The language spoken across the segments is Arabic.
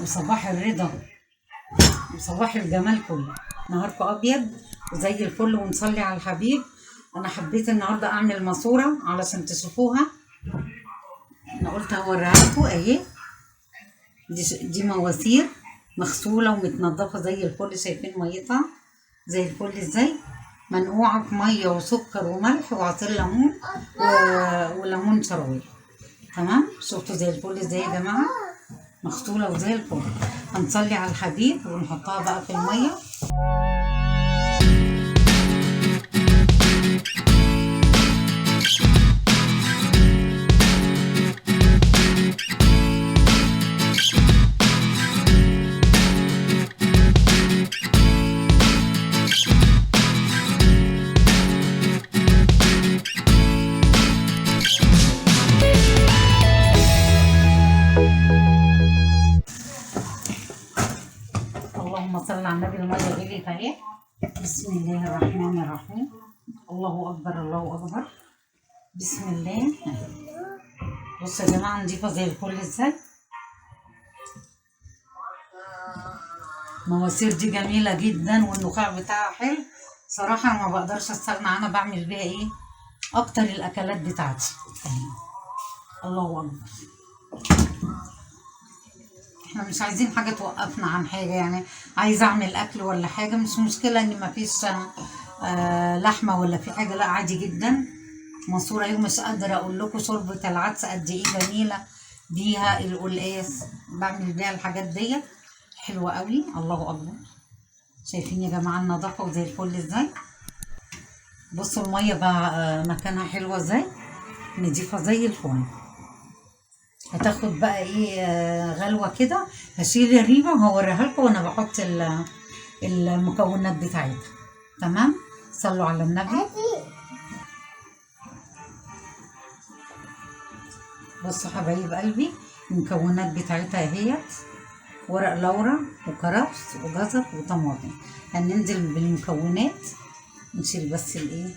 وصباح الرضا وصباح الجمال كله. نهاركم ابيض وزي الفل ونصلي على الحبيب. انا حبيت النهارده اعمل ماسوره علشان تشوفوها. انا قلت اوريها لكم اهي. دي مواسير مغسوله ومتنضفه زي الفل، شايفين ميتها زي الفل ازاي، منقوعه في ميه وسكر وملح وعصير ليمون وليمون شراويل. تمام، شفتوا زي الفل ازاي يا جماعه، مغسوله وزي الفل. هنصلي على الحبيب ونحطها بقى في الميه. اللهم صل على النبي. الميه غليت اهي. بسم الله الرحمن الرحيم. الله اكبر الله اكبر. بسم الله. بصوا يا جماعه نضيفه زي الفل ازاي. المواسير دي جميله جدا والنخاع بتاعها حلو صراحه، ما بقدرش استغنى عنها. بعمل بيها ايه اكتر الاكلات بتاعتي. الله اكبر. احنا مش عايزين حاجه توقفنا عن حاجه، يعني عايزه اعمل اكل ولا حاجه مش مشكله ان مفيش لحمه ولا في حاجه، لا عادي جدا. ماسوره اهي. مش قادره اقول لكم شوربه العدس قد ايه جميله بيها، القلقاس بعمل بيها الحاجات ديت حلوه قوي. الله اكبر. شايفين يا جماعه النظافه وزي الفل ازاي. بصوا الميه بقى مكانها حلوه ازاي، نضيفه زي الفل. هتاخد بقى ايه غلوه كده. هشيل الريبه وهوريها لكم وانا بحط المكونات بتاعتها. تمام، صلوا على النبي. بصوا حبايب قلبي، المكونات بتاعتها اهيت: ورق لورا وكرفس وجزر وطماطم. هننزل بالمكونات، نشيل بس الايه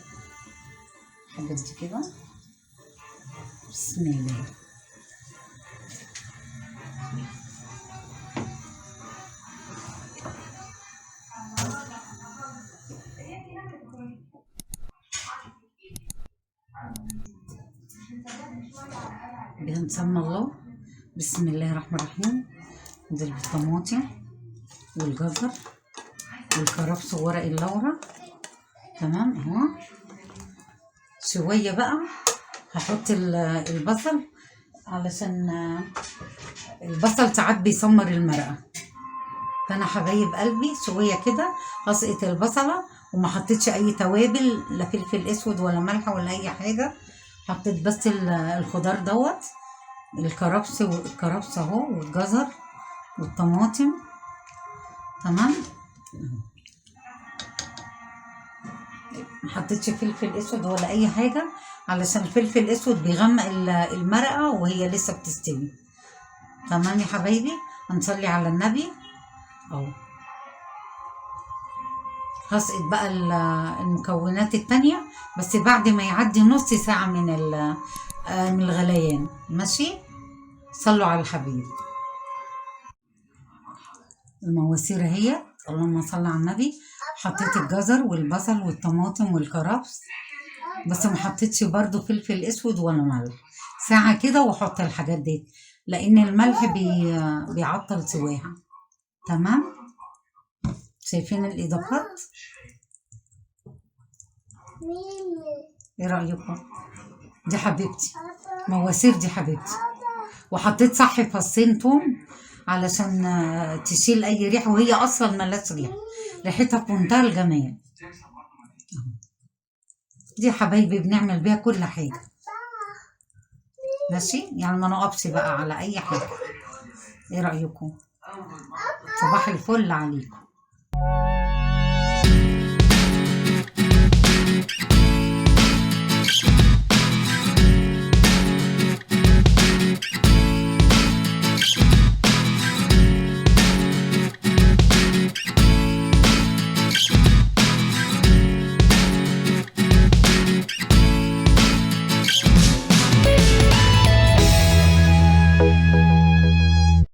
الحاجات دي كده. بسم الله. بنسمى الله. بسم الله الرحمن الرحيم. ننزل بالطماطم والجزر والكرفس وورق اللورا. تمام اهو. شويه بقى هحط البصل، علشان البصل ساعات بيسمر المرقه. فانا حبايب قلبي شويه كده هسقط البصله، وما حطيتش اي توابل، لا فلفل اسود ولا ملح ولا اي حاجه. حطيت بس الخضار دوت، الكرفس اهو والجزر والطماطم. تمام، ما حطيتش فلفل اسود ولا اي حاجه، علشان الفلفل الاسود بيغمق المرقه وهي لسه بتستوي. تمام يا حبايبي، هنصلي على النبي اهو. هسقط بقى المكونات التانية بس بعد ما يعدي نص ساعة من الغليان. ماشي، صلوا على الحبيب. المواسير اهي. اللهم صل على النبي. حطيت الجزر والبصل والطماطم والكرفس، بس ما حطيتش برضو فلفل اسود ولا ملح. ساعة كده واحط الحاجات دي، لان الملح بيعطل سواها. تمام، شايفين الاضافات. ايه رأيكم؟ دي حبيبتي مواسير، دي حبيبتي. وحطيت صح فصين توم علشان تشيل اي ريحه، وهي اصلا ملهاش ريحه، ريحتها في منتهى الجمال. دي حبايبي بنعمل بيها كل حاجه. ماشي، يعني ما نقفش بقى على اي حاجه. ايه رايكم؟ صباح الفل عليكم.